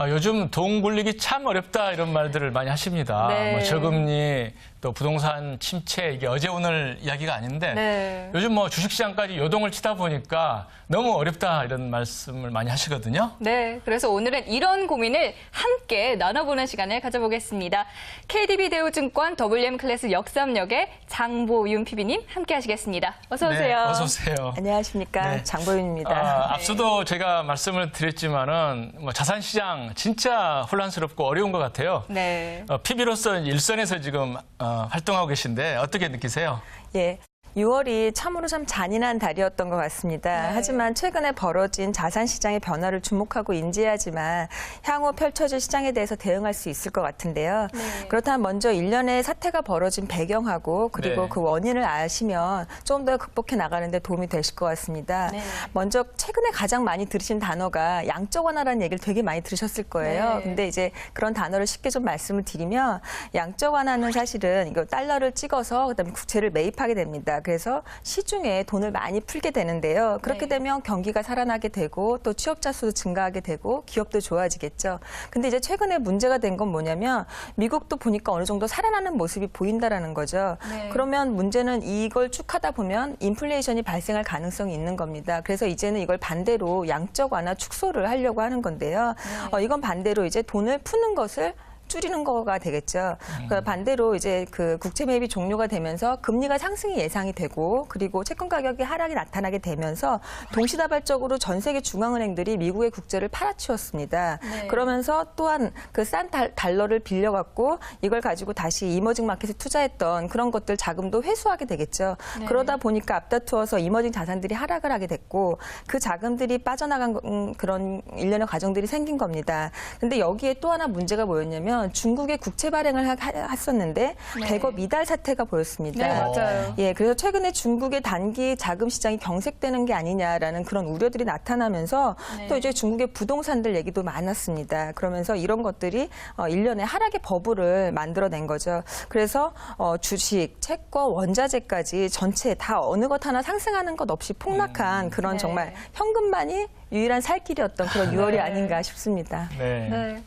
요즘 돈 굴리기 참 어렵다 이런 말들을 많이 하십니다. 네. 뭐 저금리, 또 부동산 침체, 이게 어제 오늘 이야기가 아닌데 네. 요즘 뭐 주식시장까지 요동을 치다 보니까 너무 어렵다 이런 말씀을 많이 하시거든요. 네, 그래서 오늘은 이런 고민을 함께 나눠보는 시간을 가져보겠습니다. KDB 대우증권 WM 클래스 역삼역의 장보윤 PB님 함께 하시겠습니다. 어서 오세요. 네, 어서 오세요. 안녕하십니까. 네. 장보윤입니다. 앞서도 제가 말씀을 드렸지만은 뭐 자산시장 진짜 혼란스럽고 어려운 것 같아요. 네. PB로서 일선에서 지금 활동하고 계신데 어떻게 느끼세요? 예. 6월이 참으로 참 잔인한 달이었던 것 같습니다. 네. 하지만 최근에 벌어진 자산시장의 변화를 주목하고 인지해야지만 향후 펼쳐질 시장에 대해서 대응할 수 있을 것 같은데요. 네. 그렇다면 먼저 일련의 사태가 벌어진 배경하고 그리고 네. 그 원인을 아시면 좀 더 극복해 나가는 데 도움이 되실 것 같습니다. 네. 먼저 최근에 가장 많이 들으신 단어가 양적 완화라는 얘기를 되게 많이 들으셨을 거예요. 네. 근데 이제 그런 단어를 쉽게 좀 말씀을 드리면 양적 완화는 사실은 이거 달러를 찍어서 그다음에 국채를 매입하게 됩니다. 그래서 시중에 돈을 많이 풀게 되는데요. 그렇게 네. 되면 경기가 살아나게 되고 또 취업자 수도 증가하게 되고 기업도 좋아지겠죠. 근데 이제 최근에 문제가 된 건 뭐냐면 미국도 보니까 어느 정도 살아나는 모습이 보인다라는 거죠. 네. 그러면 문제는 이걸 쭉 하다 보면 인플레이션이 발생할 가능성이 있는 겁니다. 그래서 이제는 이걸 반대로 양적 완화 축소를 하려고 하는 건데요. 네. 이건 반대로 이제 돈을 푸는 것을 줄이는 거가 되겠죠. 그러니까 반대로 이제 그 국채 매입이 종료가 되면서 금리가 상승이 예상이 되고 그리고 채권 가격의 하락이 나타나게 되면서 동시다발적으로 전 세계 중앙은행들이 미국의 국채를 팔아치웠습니다. 네. 그러면서 또한 그 싼 달러를 빌려갖고 이걸 가지고 다시 이머징 마켓에 투자했던 그런 것들 자금도 회수하게 되겠죠. 네. 그러다 보니까 앞다투어서 이머징 자산들이 하락을 하게 됐고 그 자금들이 빠져나간 그런 일련의 과정들이 생긴 겁니다. 근데 여기에 또 하나 문제가 뭐였냐면 중국의 국채 발행을 했었는데 네. 대거 미달 사태가 보였습니다. 네, 맞아요. 예, 그래서 최근에 중국의 단기 자금 시장이 경색되는 게 아니냐라는 그런 우려들이 나타나면서 네. 또 이제 중국의 부동산들 얘기도 많았습니다. 그러면서 이런 것들이 일련의 하락의 버블을 만들어낸 거죠. 그래서 주식, 채권, 원자재까지 전체 다 어느 것 하나 상승하는 것 없이 폭락한 그런 네. 정말 현금만이 유일한 살 길이었던 그런 6월이 아닌가 싶습니다. 네. 네.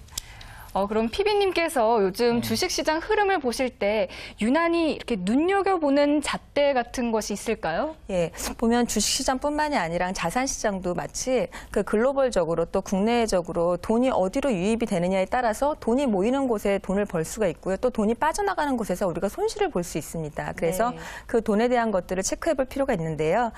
그럼 PB님께서 요즘 주식시장 흐름을 보실 때 유난히 이렇게 눈여겨보는 잣대 같은 것이 있을까요? 예, 보면 주식시장뿐만이 아니라 자산시장도 마치 그 글로벌적으로 또 국내적으로 돈이 어디로 유입이 되느냐에 따라서 돈이 모이는 곳에 돈을 벌 수가 있고요. 또 돈이 빠져나가는 곳에서 우리가 손실을 볼 수 있습니다. 그래서 네. 그 돈에 대한 것들을 체크해 볼 필요가 있는데요.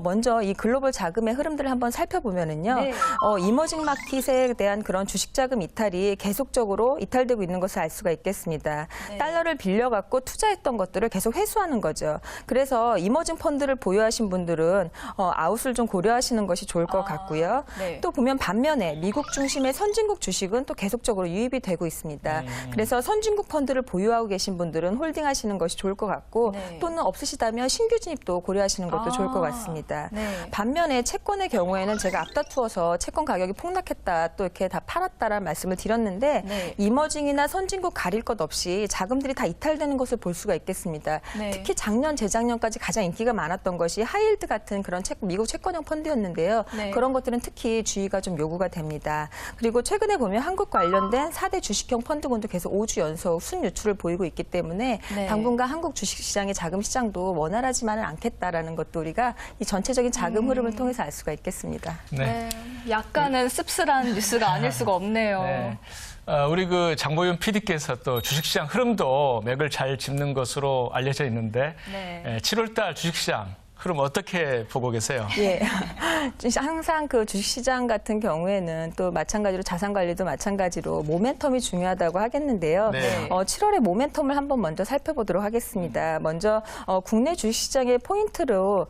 먼저 이 글로벌 자금의 흐름들을 한번 살펴보면은요. 네. 이머징 마켓에 대한 그런 주식자금 이탈이 계속적으로 이탈되고 있는 것을 알 수가 있겠습니다. 네. 달러를 빌려갖고 투자했던 것들을 계속 회수하는 거죠. 그래서 이머징 펀드를 보유하신 분들은 아웃을 좀 고려하시는 것이 좋을 것 같고요. 네. 또 보면 반면에 미국 중심의 선진국 주식은 또 계속적으로 유입이 되고 있습니다. 그래서 선진국 펀드를 보유하고 계신 분들은 홀딩하시는 것이 좋을 것 같고 네. 또는 없으시다면 신규 진입도 고려하시는 것도 좋을 것 같습니다. 네. 반면에 채권의 경우에는 제가 앞다투어서 채권 가격이 폭락했다 또 이렇게 다 팔았다라는 말씀을 드렸는데 네. 이머징이나 선진국 가릴 것 없이 자금들이 다 이탈되는 것을 볼 수가 있겠습니다. 네. 특히 작년, 재작년까지 가장 인기가 많았던 것이 하이힐드 같은 그런 미국 채권형 펀드였는데요. 네. 그런 것들은 특히 주의가 좀 요구가 됩니다. 그리고 최근에 보면 한국 관련된 4대 주식형 펀드군도 계속 5주 연속 순유출을 보이고 있기 때문에 네. 당분간 한국 주식시장의 자금 시장도 원활하지만은 않겠다라는 것도 우리가 이 전체적인 자금 흐름을 통해서 알 수가 있겠습니다. 네. 약간은 씁쓸한 뉴스가 아닐 수가 없네요. 네. 우리 그 장보윤 PD께서 또 주식시장 흐름도 맥을 잘 짚는 것으로 알려져 있는데 네. 7월달 주식시장 흐름 어떻게 보고 계세요? 예. 항상 그 주식시장 같은 경우에는 또 마찬가지로 자산관리도 마찬가지로 모멘텀이 중요하다고 하겠는데요. 네. 7월의 모멘텀을 한번 먼저 살펴보도록 하겠습니다. 먼저 국내 주식시장의 포인트로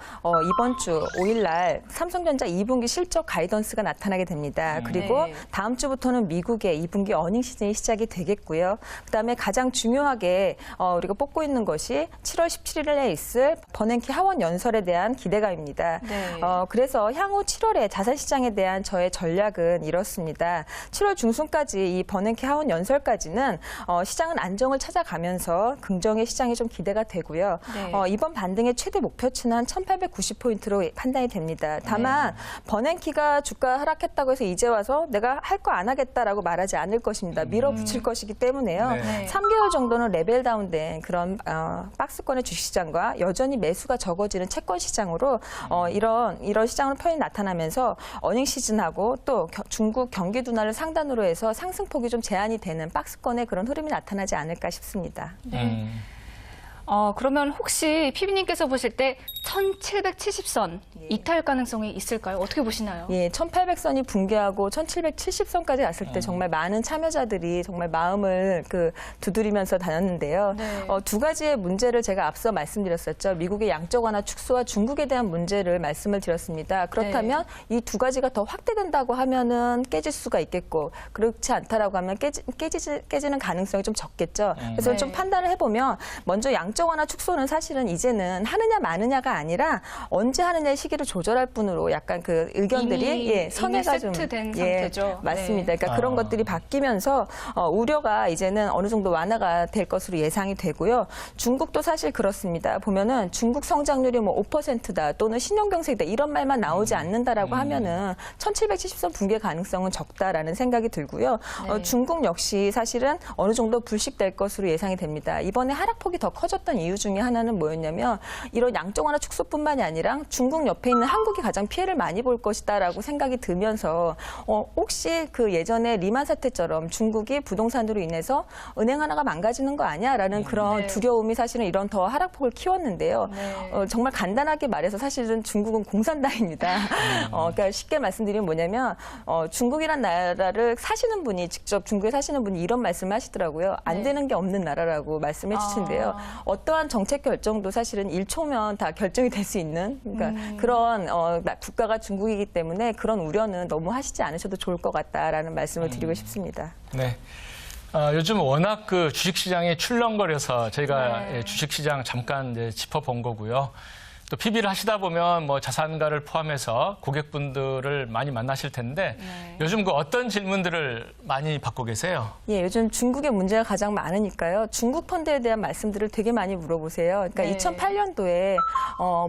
이번 주 5일 날 삼성전자 2분기 실적 가이던스가 나타나게 됩니다. 그리고 네. 다음 주부터는 미국의 2분기 어닝 시즌이 시작이 되겠고요. 그다음에 가장 중요하게 우리가 뽑고 있는 것이 7월 17일에 있을 버냉키 하원 연설에 대한 기대감입니다. 네. 그래서 향후 7월에 자산시장에 대한 저의 전략은 이렇습니다. 7월 중순까지 이 버냉키 하원 연설까지는 시장은 안정을 찾아가면서 긍정의 시장이 좀 기대가 되고요. 네. 이번 반등의 최대 목표치는 한 1890포인트로 판단이 됩니다. 다만 버냉키가 주가 하락했다고 해서 이제 와서 내가 할 거 안 하겠다라고 말하지 않을 것입니다. 밀어붙일 것이기 때문에요. 네. 3개월 정도는 레벨 다운된 그런 박스권의 주식시장과 여전히 매수가 적어지는 채권 시장으로 이런 시장으로 편이 나타나면서 어닝 시즌하고 또 중국 경기 둔화를 상단으로 해서 상승폭이 좀 제한이 되는 박스권의 그런 흐름이 나타나지 않을까 싶습니다. 그러면 혹시 피비님께서 보실 때 1770선 이탈 가능성이 있을까요? 어떻게 보시나요? 예, 1800선이 붕괴하고 1770선까지 갔을 때 정말 많은 참여자들이 정말 마음을 두드리면서 다녔는데요. 네. 두 가지의 문제를 제가 앞서 말씀드렸었죠. 미국의 양적 완화 축소와 중국에 대한 문제를 말씀을 드렸습니다. 그렇다면 이 두 가지가 더 확대된다고 하면은 깨질 수가 있겠고 그렇지 않다라고 하면 깨지는 가능성이 좀 적겠죠. 그래서 네. 좀 판단을 해보면 먼저 양적 완화 축소는 사실은 이제는 하느냐 마느냐가 아니라 언제 하느냐의 시기를 조절할 뿐으로 약간 그 의견들이 선회가 좀 세트된 상태죠. 맞습니다. 네. 그러니까 그런 것들이 바뀌면서 우려가 이제는 어느 정도 완화가 될 것으로 예상이 되고요. 중국도 사실 그렇습니다. 보면은 중국 성장률이 뭐 5%다 또는 신용경색이다 이런 말만 나오지 않는다라고 하면은 1770선 붕괴 가능성은 적다라는 생각이 들고요. 네. 중국 역시 사실은 어느 정도 불식될 것으로 예상이 됩니다. 이번에 하락폭이 더 커졌던 이유 중에 하나는 뭐였냐면 이런 양적 완화 축소뿐만이 아니라 중국 옆에 있는 한국이 가장 피해를 많이 볼 것이다라고 생각이 들면서 혹시 그 예전에 리만 사태처럼 중국이 부동산으로 인해서 은행 하나가 망가지는 거 아니야라는 그런 네. 두려움이 사실은 이런 더 하락폭을 키웠는데요. 네. 정말 간단하게 말해서 사실은 중국은 공산당입니다. 그러니까 쉽게 말씀드리면 뭐냐면 중국이란 나라를 사시는 분이 직접 중국에 사시는 분이 이런 말씀을 하시더라고요. 안 네. 되는 게 없는 나라라고 말씀해 주시는데요. 어떠한 정책 결정도 사실은 1초면 다 결정이 될 수 있는 그러니까 그런 국가가 중국이기 때문에 그런 우려는 너무 하시지 않으셔도 좋을 것 같다라는 말씀을 드리고 싶습니다. 네. 요즘 워낙 그 주식시장이 출렁거려서 저희가 네. 주식시장 잠깐 이제 짚어본 거고요. 또 PB를 하시다 보면 뭐 자산가를 포함해서 고객분들을 많이 만나실 텐데 요즘 그 어떤 질문들을 많이 받고 계세요? 예, 요즘 중국의 문제가 가장 많으니까요. 중국 펀드에 대한 말씀들을 되게 많이 물어보세요. 그러니까 네. 2008년도에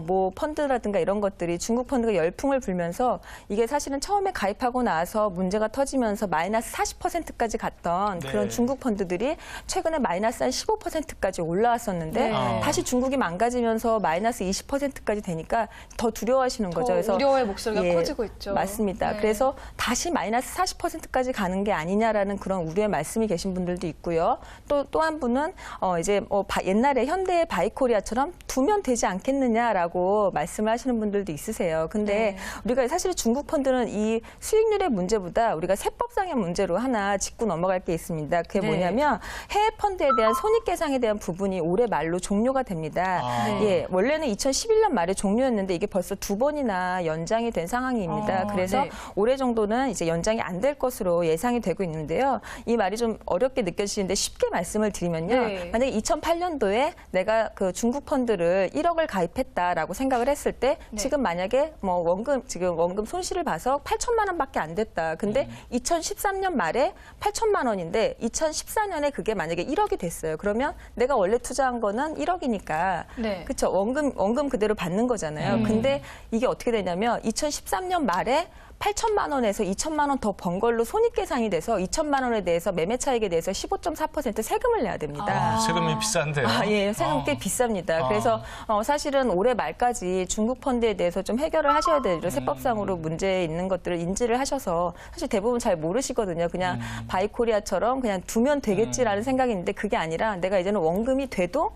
뭐 펀드라든가 이런 것들이 중국 펀드가 열풍을 불면서 이게 사실은 처음에 가입하고 나서 문제가 터지면서 마이너스 40%까지 갔던 네. 그런 중국 펀드들이 최근에 마이너스 한 15%까지 올라왔었는데 네. 다시 중국이 망가지면서 마이너스 20%까지 되니까 더 두려워하시는 거죠. 더 우려의 목소리가 커지고 있죠. 맞습니다. 네. 그래서 다시 마이너스 40%까지 가는 게 아니냐라는 그런 우려의 말씀이 계신 분들도 있고요. 또 한 분은 이제 옛날에 현대의 바이코리아처럼 두면 되지 않겠느냐라고 말씀을 하시는 분들도 있으세요. 근데 네. 우리가 사실 중국 펀드는 이 수익률의 문제보다 우리가 세법상의 문제로 하나 짚고 넘어갈 게 있습니다. 그게 네. 뭐냐면 해외 펀드에 대한 손익계상에 대한 부분이 올해 말로 종료가 됩니다. 네. 예, 원래는 2011년 말에 종료였는데 이게 벌써 2번이나 연장이 된 상황입니다. 그래서 네. 올해 정도는 이제 연장이 안 될 것으로 예상이 되고 있는데요. 이 말이 좀 어렵게 느껴지시는데 쉽게 말씀을 드리면요. 네. 만약에 2008년도에 내가 그 중국 펀드를 1억을 가입했다라고 생각을 했을 때 네. 지금 만약에 뭐 원금 손실을 봐서 8천만 원밖에 안 됐다. 근데 2013년 말에 8천만 원인데 2014년에 그게 만약에 1억이 됐어요. 그러면 내가 원래 투자한 거는 1억이니까 네. 그렇죠. 원금 그대로 받는 거잖아요. 근데 이게 어떻게 되냐면 2013년 말에 8천만 원에서 2천만 원 더 번 걸로 손익계산이 돼서 2천만 원에 대해서 매매 차익에 대해서 15.4% 세금을 내야 됩니다. 세금이 비싼데요. 예, 세금 꽤 비쌉니다. 그래서 사실은 올해 말까지 중국 펀드에 대해서 좀 해결을 하셔야 되죠. 세법상으로 문제 있는 것들을 인지를 하셔서 사실 대부분 잘 모르시거든요. 그냥 바이코리아처럼 그냥 두면 되겠지라는 생각이 있는데 그게 아니라 내가 이제는 원금이 돼도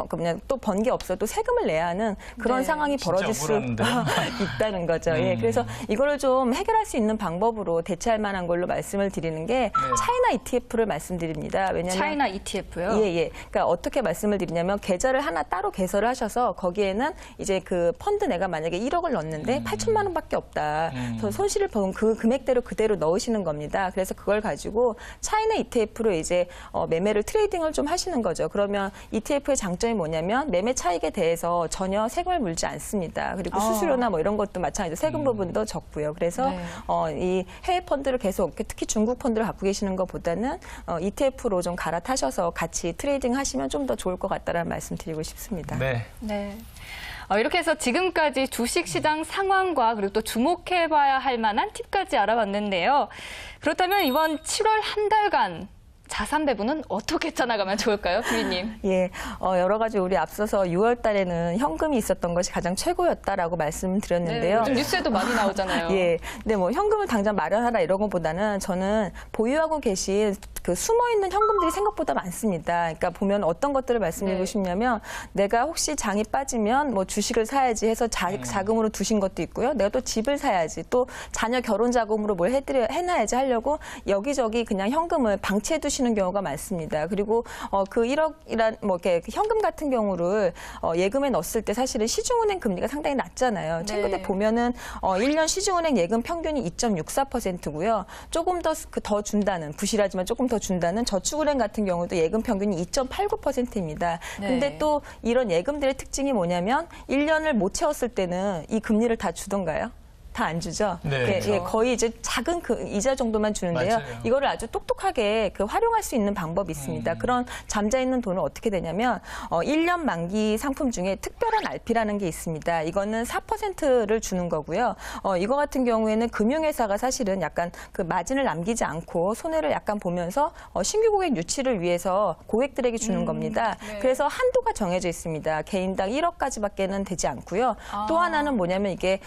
그냥 또 번 게 없어도 세금을 내야 하는 그런 네. 상황이 벌어질 수 억울한데요. 있다는 거죠. 예, 그래서 이거를 좀 해결할 수 있는 방법으로 대체할 만한 걸로 말씀을 드리는 게 차이나 ETF를 말씀드립니다. 왜냐하면 차이나 ETF요? 예. 그러니까 어떻게 말씀을 드리냐면 계좌를 하나 따로 개설을 하셔서 거기에는 이제 그 펀드 내가 만약에 1억을 넣었는데 8천만 원밖에 없다. 그래서 손실을 본 그 금액대로 그대로 넣으시는 겁니다. 그래서 그걸 가지고 차이나 ETF로 이제 매매를 트레이딩을 좀 하시는 거죠. 그러면 ETF의 장점이 뭐냐면 매매 차익에 대해서 전혀 세금을 물지 않습니다. 그리고 수수료나 뭐 이런 것도 마찬가지로 세금 부분도 적고요. 그래서 네. 이 해외 펀드를 계속 특히 중국 펀드를 갖고 계시는 것보다는 ETF로 좀 갈아타셔서 같이 트레이딩 하시면 좀 더 좋을 것 같다라는 말씀 드리고 싶습니다. 네. 네. 이렇게 해서 지금까지 주식시장 상황과 그리고 또 주목해봐야 할 만한 팁까지 알아봤는데요. 그렇다면 이번 7월 한 달간 자산 배분은 어떻게 짜나가면 좋을까요, PB님? 예, 여러 가지 우리 앞서서 6월 달에는 현금이 있었던 것이 가장 최고였다라고 말씀드렸는데요. 요즘 뉴스에도 많이 나오잖아요. 예, 근데 뭐 현금을 당장 마련하라 이런 것보다는 저는 보유하고 계신 그 숨어있는 현금들이 생각보다 많습니다. 그러니까 보면 어떤 것들을 말씀드리고 네. 싶냐면 내가 혹시 장이 빠지면 뭐 주식을 사야지 해서 자금으로 두신 것도 있고요. 내가 또 집을 사야지 또 자녀 결혼 자금으로 뭘 해놔야지 하려고 여기저기 그냥 현금을 방치해 두시는 경우가 많습니다. 그리고 그 1억이란 뭐 이렇게 현금 같은 경우를 예금에 넣었을 때 사실은 시중은행 금리가 상당히 낮잖아요. 네. 최근에 보면은 1년 시중은행 예금 평균이 2.64%고요. 조금 더 준다는 부실하지만 조금 더 준다는 저축은행 같은 경우도 예금 평균이 2.89%입니다. 네. 근데 또 이런 예금들의 특징이 뭐냐면 1년을 못 채웠을 때는 이 금리를 다 주던가요? 다 안 주죠. 네. 예, 그렇죠. 거의 이제 작은 그 이자 정도만 주는데요. 맞아요. 이거를 아주 똑똑하게 활용할 수 있는 방법이 있습니다. 그런 잠자 있는 돈은 어떻게 되냐면 1년 만기 상품 중에 특별한 RP라는 게 있습니다. 이거는 4%를 주는 거고요. 이거 같은 경우에는 금융회사가 사실은 약간 그 마진을 남기지 않고 손해를 약간 보면서 신규 고객 유치를 위해서 고객들에게 주는 겁니다. 네. 그래서 한도가 정해져 있습니다. 개인당 1억까지밖에는 되지 않고요. 또 하나는 뭐냐면 이게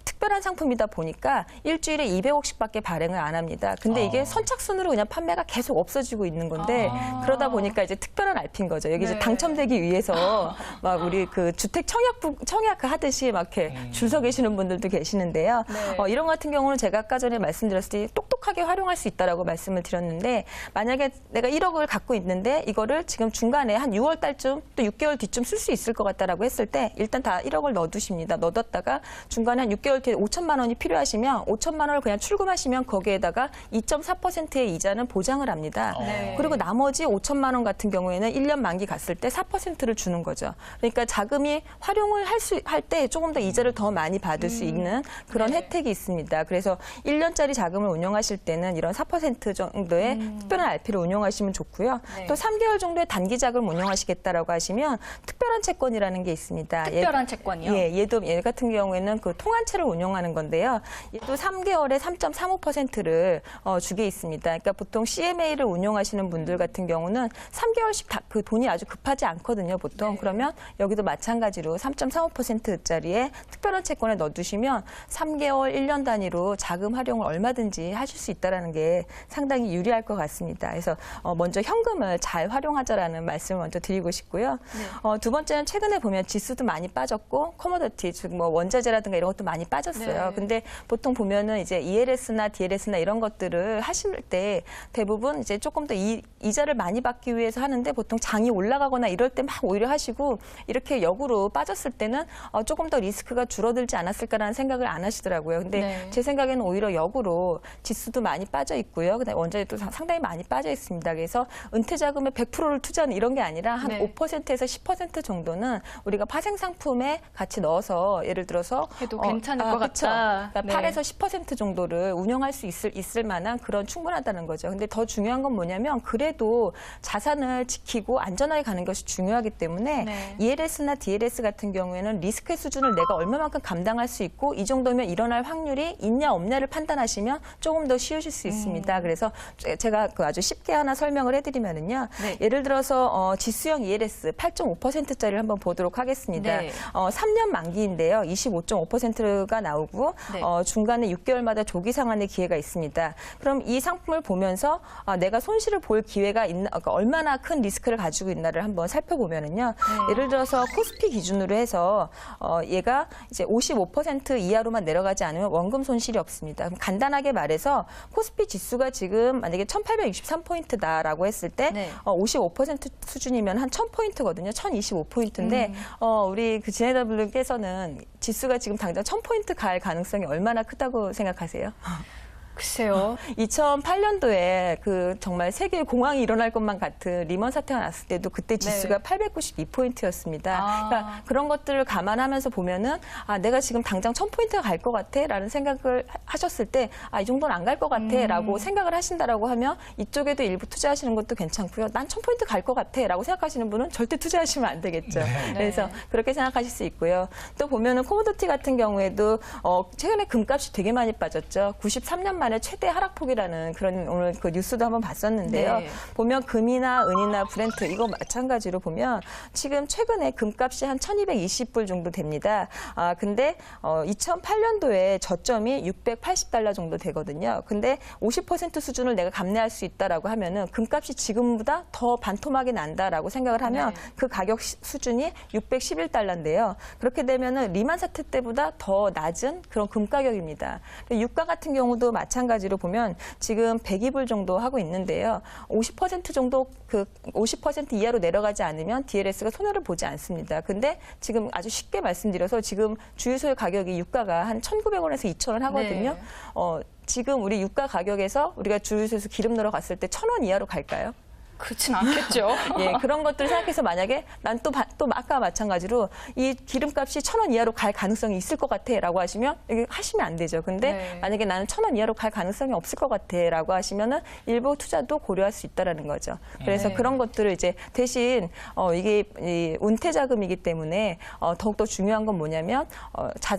특별한 상품이다 보니까 일주일에 200억씩밖에 발행을 안 합니다. 근데 이게 선착순으로 그냥 판매가 계속 없어지고 있는 건데 그러다 보니까 이제 특별한 RP인 거죠. 여기 이제 네. 당첨되기 위해서 막 우리 그 주택 청약 하듯이 막 이렇게 줄 서 계시는 분들도 계시는데요. 네. 이런 같은 경우는 제가 아까 전에 말씀드렸을 때 똑똑하게 활용할 수 있다라고 말씀을 드렸는데 만약에 내가 1억을 갖고 있는데 이거를 지금 중간에 한 6월 달쯤 또 6개월 뒤쯤 쓸 수 있을 것 같다라고 했을 때 일단 다 1억을 넣어두십니다. 넣어뒀다가 중간에 한 6개월 뒤에 5천만 원이 필요하시면 5천만 원을 그냥 출금하시면 거기에다가 2.4%의 이자는 보장을 합니다. 네. 그리고 나머지 5천만 원 같은 경우에는 1년 만기 갔을 때 4%를 주는 거죠. 그러니까 자금이 활용을 할 때 조금 더 이자를 더 많이 받을 수 있는 그런 네. 혜택이 있습니다. 그래서 1년짜리 자금을 운용하실 때는 이런 4% 정도의 특별한 RP를 운용하시면 좋고요. 네. 또 3개월 정도의 단기 자금을 운용하시겠다라고 하시면 특별한 채권이라는 게 있습니다. 특별한 채권이요? 예, 얘 같은 경우에는 그 통한채를 운용하는 건데요. 얘도 3개월에 3.35%를 주게 있습니다. 그러니까 보통 CMA를 운용하시는 분들 같은 경우는 3개월씩 다 그 돈이 아주 급하지 않거든요, 보통. 네. 그러면 여기도 마찬가지로 3.35%짜리의 특별한 채권에 넣어두시면 3개월, 1년 단위로 자금 활용을 얼마든지 하실 수 있다는 게 상당히 유리할 것 같습니다. 그래서 먼저 현금을 잘 활용하자라는 말씀을 먼저 드리고 싶고요. 두 번째는 최근에 보면 지수도 많이 빠졌고 커머더티, 즉 뭐 원자재라든가 이런 것도 많이 빠졌어요. 네. 근데 보통 보면은 이제 ELS나 DLS나 이런 것들을 하실 때 대부분 이제 조금 더 이자를 많이 받기 위해서 하는데 보통 장이 올라가거나 이럴 때 막 오히려 하시고 이렇게 역으로 빠졌을 때는 조금 더 리스크가 줄어들지 않았을까라는 생각을 안 하시더라고요. 근데 네. 제 생각에는 오히려 역으로 지수도 많이 빠져 있고요. 그다음에 원자재도 상당히 많이 빠져 있습니다. 그래서 은퇴 자금의 100%를 투자하는 이런 게 아니라 한 네. 5%에서 10% 정도는 우리가 파생 상품에 같이 넣어서 예를 들어서 해도 괜찮을 것 그쵸. 같다. 그러니까 네. 8에서 10% 정도를 운영할 수 있을 만한 그런 충분하다는 거죠. 근데 더 중요한 건 뭐냐면 그래도 자산을 지키고 안전하게 가는 것이 중요하기 때문에 네. ELS나 DLS 같은 경우에는 리스크의 수준을 내가 얼마만큼 감당할 수 있고 이 정도면 일어날 확률이 있냐 없냐를 판단하시면 조금 더 쉬우실 수 있습니다. 그래서 제가 그 아주 쉽게 하나 설명을 해드리면은요. 네. 예를 들어서 지수형 ELS 8.5%짜리를 한번 보도록 하겠습니다. 네. 3년 만기인데요. 25.5%가 나오고 네. 중간에 6개월마다 조기 상환의 기회가 있습니다. 그럼 이 상품을 보면서 내가 손실을 볼 기회가 있나, 그러니까 얼마나 큰 리스크를 가지고 있나를 한번 살펴보면은요. 네. 예를 들어서 코스피 기준으로 해서 얘가 이제 55% 이하로만 내려가지 않으면 원금 손실이 없습니다. 그럼 간단하게 말해서 코스피 지수가 지금 만약에 1863포인트다라고 했을 때 네. 55% 수준이면 한 1000포인트거든요. 1025포인트인데 우리 그 GNW께서는 지수가 지금 당장 1000포인트 갈 가능성이 얼마나 크다고 생각하세요? 글쎄요. 2008년도에 그 정말 세계 공황이 일어날 것만 같은 리먼 사태가 났을 때도 그때 지수가 892포인트였습니다. 그러니까 그런 것들을 감안하면서 보면은 내가 지금 당장 1000포인트가 갈 것 같아라는 생각을 하셨을 때 이 정도는 안 갈 것 같아라고 생각을 하신다라고 하면 이쪽에도 일부 투자하시는 것도 괜찮고요. 난 1000포인트 갈 것 같아라고 생각하시는 분은 절대 투자하시면 안 되겠죠. 그래서 그렇게 생각하실 수 있고요. 또 보면은 코모디티 같은 경우에도 최근에 금값이 되게 많이 빠졌죠. 93년 만에 최대 하락폭이라는 그런 오늘 그 뉴스도 한번 봤었는데요. 네. 보면 금이나 은이나 브렌트 이거 마찬가지로 보면 지금 최근에 금값이 한 1220불 정도 됩니다. 근데 2008년도에 저점이 680달러 정도 되거든요. 근데 50% 수준을 내가 감내할 수 있다라고 하면은 금값이 지금보다 더 반토막이 난다라고 생각을 하면 그 가격 수준이 611달러인데요. 그렇게 되면은 리만 사태 때보다 더 낮은 그런 금 가격입니다. 유가 같은 경우도 마찬가지로 보면 지금 102불 정도 하고 있는데요. 50% 정도 50% 이하로 내려가지 않으면 DLS가 손해를 보지 않습니다. 근데 지금 아주 쉽게 말씀드려서 지금 주유소의 가격이 유가가 한 1,900원에서 2,000원 하거든요. 지금 우리 유가 가격에서 우리가 주유소에서 기름 넣으러 갔을 때 1,000원 이하로 갈까요? 그렇진 않겠죠. 예, 그런 것들을 생각해서 만약에 난 또 아까 마찬가지로 이 기름값이 1,000원 이하로 갈 가능성이 있을 것 같아라고 하시면 이게 하시면 안 되죠. 근데 만약에 나는 1,000원 이하로 갈 가능성이 없을 것 같아라고 하시면은 일부 투자도 고려할 수 있다라는 거죠. 그래서 그런 것들을 이제 대신 이게 이 운태 자금이기 때문에 더욱더 중요한 건 뭐냐면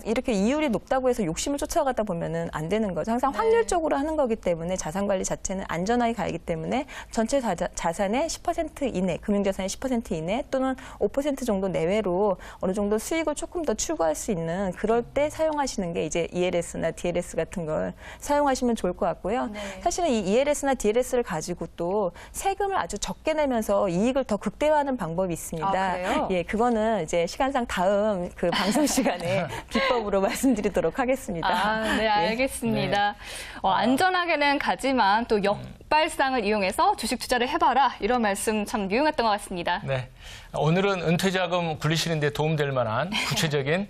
이렇게 이율이 높다고 해서 욕심을 쫓아가다 보면은 안 되는 거죠. 항상 확률적으로 하는 거기 때문에 자산 관리 자체는 안전하게 가기 때문에 전체 자산의 10% 이내, 금융자산의 10% 이내 또는 5% 정도 내외로 어느 정도 수익을 조금 더 추구할 수 있는 그럴 때 사용하시는 게 이제 ELS나 DLS 같은 걸 사용하시면 좋을 것 같고요. 사실은 이 ELS나 DLS를 가지고 또 세금을 아주 적게 내면서 이익을 더 극대화하는 방법이 있습니다. 그래요? 예, 그거는 이제 시간상 다음 그 방송 시간에 비법으로 말씀드리도록 하겠습니다. 네, 알겠습니다. 안전하게는 가지만 또 역발상을 이용해서 주식 투자를 해봐라. 이런 말씀 참 유용했던 것 같습니다. 네. 오늘은 은퇴자금 굴리시는 데 도움될 만한 구체적인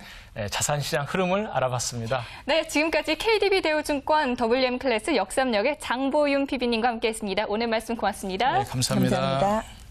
자산시장 흐름을 알아봤습니다. 네, 지금까지 KDB 대우증권 WM 클래스 역삼역의 장보윤 PB님과 함께했습니다. 오늘 말씀 고맙습니다. 네, 감사합니다. 감사합니다.